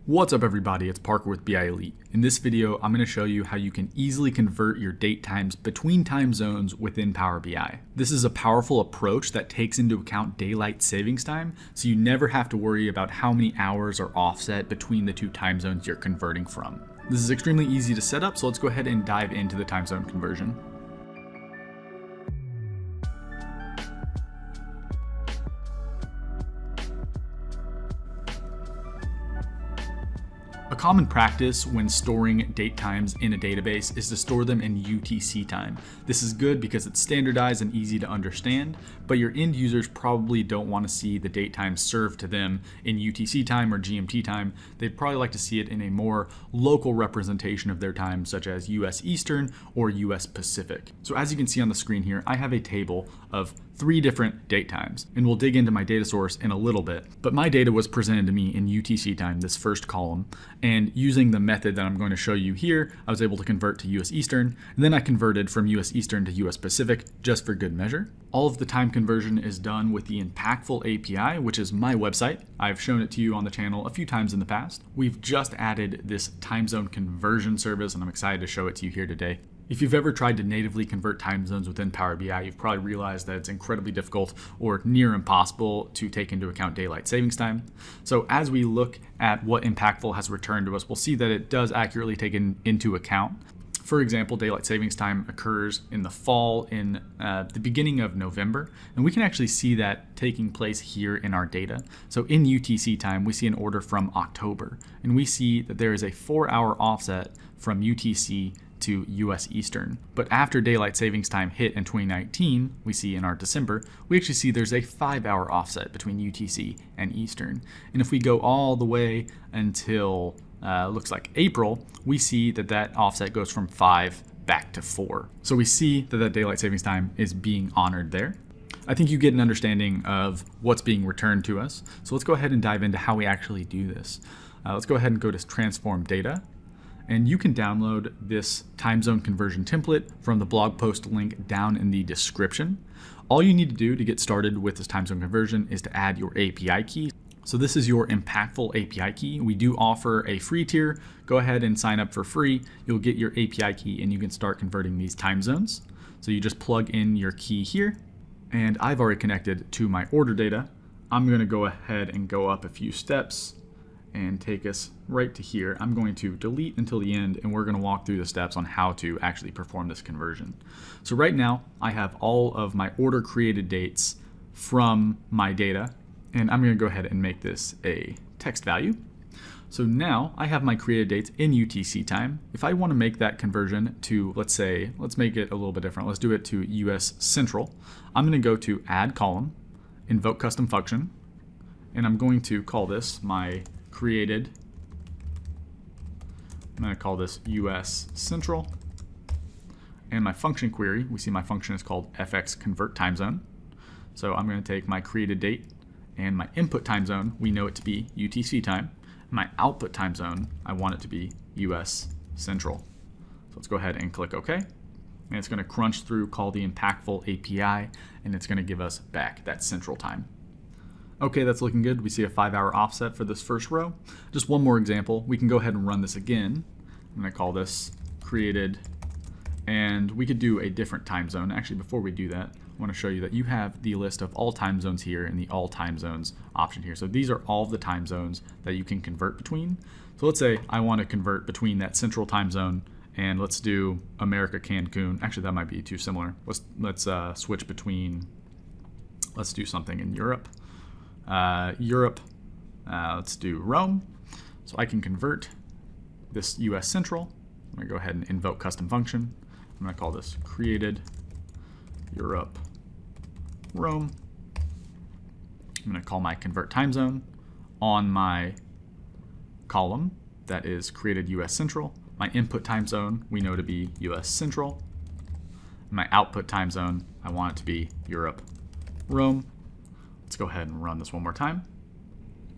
What's up everybody, it's Parker with BI Elite. In this video, I'm going to show you how you can easily convert your date times between time zones within Power BI. This is a powerful approach that takes into account daylight savings time, so you never have to worry about how many hours are offset between the two time zones you're converting from. This is extremely easy to set up, so let's go ahead and dive into the time zone conversion. A common practice when storing date times in a database is to store them in UTC time. This is good because it's standardized and easy to understand, but your end users probably don't want to see the date times served to them in UTC time or GMT time. They'd probably like to see it in a more local representation of their time, such as US Eastern or US Pacific. So as you can see on the screen here, I have a table of 3 different date times, and we'll dig into my data source in a little bit. But my data was presented to me in UTC time, this first column, and using the method that I'm going to show you here, I was able to convert to US Eastern, and then I converted from US Eastern to US Pacific just for good measure. All of the time conversion is done with the Impactful API, which is my website. I've shown it to you on the channel a few times in the past. We've just added this time zone conversion service, and I'm excited to show it to you here today. If you've ever tried to natively convert time zones within Power BI, you've probably realized that it's incredibly difficult or near impossible to take into account daylight savings time. So as we look at what Impactful has returned to us, we'll see that it does accurately take into account. For example, daylight savings time occurs in the fall in the beginning of November, and we can actually see that taking place here in our data. So in UTC time, we see an order from October, and we see that there is a 4-hour offset from UTC to US Eastern. But after daylight savings time hit in 2019, we see in our December, we actually see there's a 5-hour offset between UTC and Eastern. And if we go all the way until looks like April, we see that that offset goes from 5 back to 4. So we see that that daylight savings time is being honored there. I think you get an understanding of what's being returned to us. So let's go ahead and dive into how we actually do this. Let's go ahead and go to Transform Data. And you can download this time zone conversion template from the blog post link down in the description. All you need to do to get started with this time zone conversion is to add your API key. So this is your Impactful API key. We do offer a free tier. Go ahead and sign up for free. You'll get your API key and you can start converting these time zones. So you just plug in your key here, and I've already connected to my order data. I'm going to go ahead and go up a few steps and take us right to here. I'm going to delete until the end, and we're going to walk through the steps on how to actually perform this conversion. So right now I have all of my order created dates from my data, and I'm going to go ahead and make this a text value. So now I have my created dates in UTC time. If I want to make that conversion to, let's make it a little bit different. Let's do it to US Central. I'm going to go to Add Column, Invoke Custom Function, and I'm going to call this my created. I'm going to call this US Central. And my function query, we see my function is called FX Convert Time Zone. So I'm going to take my created date and my input time zone, we know it to be UTC time. My output time zone, I want it to be US Central. So let's go ahead and click OK. And it's going to crunch through, call the Impactful API, and it's going to give us back that Central time. Okay, that's looking good. We see a 5-hour offset for this first row. Just one more example. We can go ahead and run this again. I'm going to call this created, and we could do a different time zone. Actually, before we do that, I want to show you that you have the list of all time zones here in the all time zones option here. So these are all of the time zones that you can convert between. So let's say I want to convert between that central time zone, and let's do America Cancun. Actually, that might be too similar. Let's switch between, let's do something in Europe. Let's do Rome. So I can convert this US Central. I'm going to go ahead and invoke custom function. I'm going to call this created Europe Rome. I'm going to call my convert time zone on my column that is created US Central. My input time zone we know to be US Central. My output time zone, I want it to be Europe Rome. Let's go ahead and run this one more time.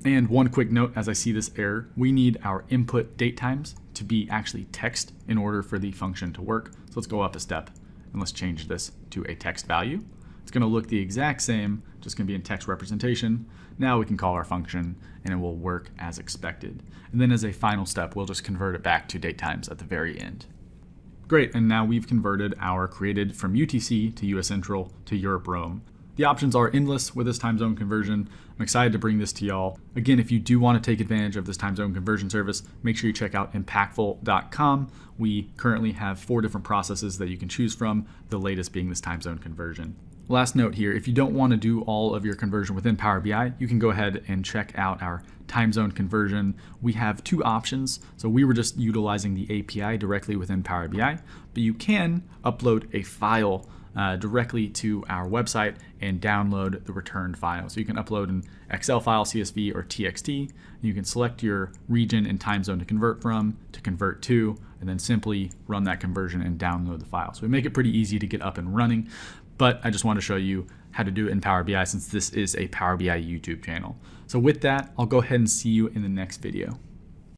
And one quick note, as I see this error, we need our input date times to be actually text in order for the function to work. So let's go up a step and let's change this to a text value. It's going to look the exact same, just going to be in text representation. Now we can call our function and it will work as expected. And then as a final step, we'll just convert it back to date times at the very end. Great, and now we've converted our created from UTC to US Central to Europe Rome. The options are endless with this time zone conversion. I'm excited to bring this to y'all. Again, if you do want to take advantage of this time zone conversion service, make sure you check out impactful.com. We currently have 4 different processes that you can choose from, the latest being this time zone conversion. Last note here, if you don't want to do all of your conversion within Power BI, you can go ahead and check out our time zone conversion. We have 2 options. So we were just utilizing the API directly within Power BI, but you can upload a file directly to our website and download the returned file. So you can upload an Excel file, CSV, or TXT. You can select your region and time zone to convert from, to convert to, and then simply run that conversion and download the file. So we make it pretty easy to get up and running, but I just want to show you how to do it in Power BI since this is a Power BI YouTube channel. So with that, I'll go ahead and see you in the next video.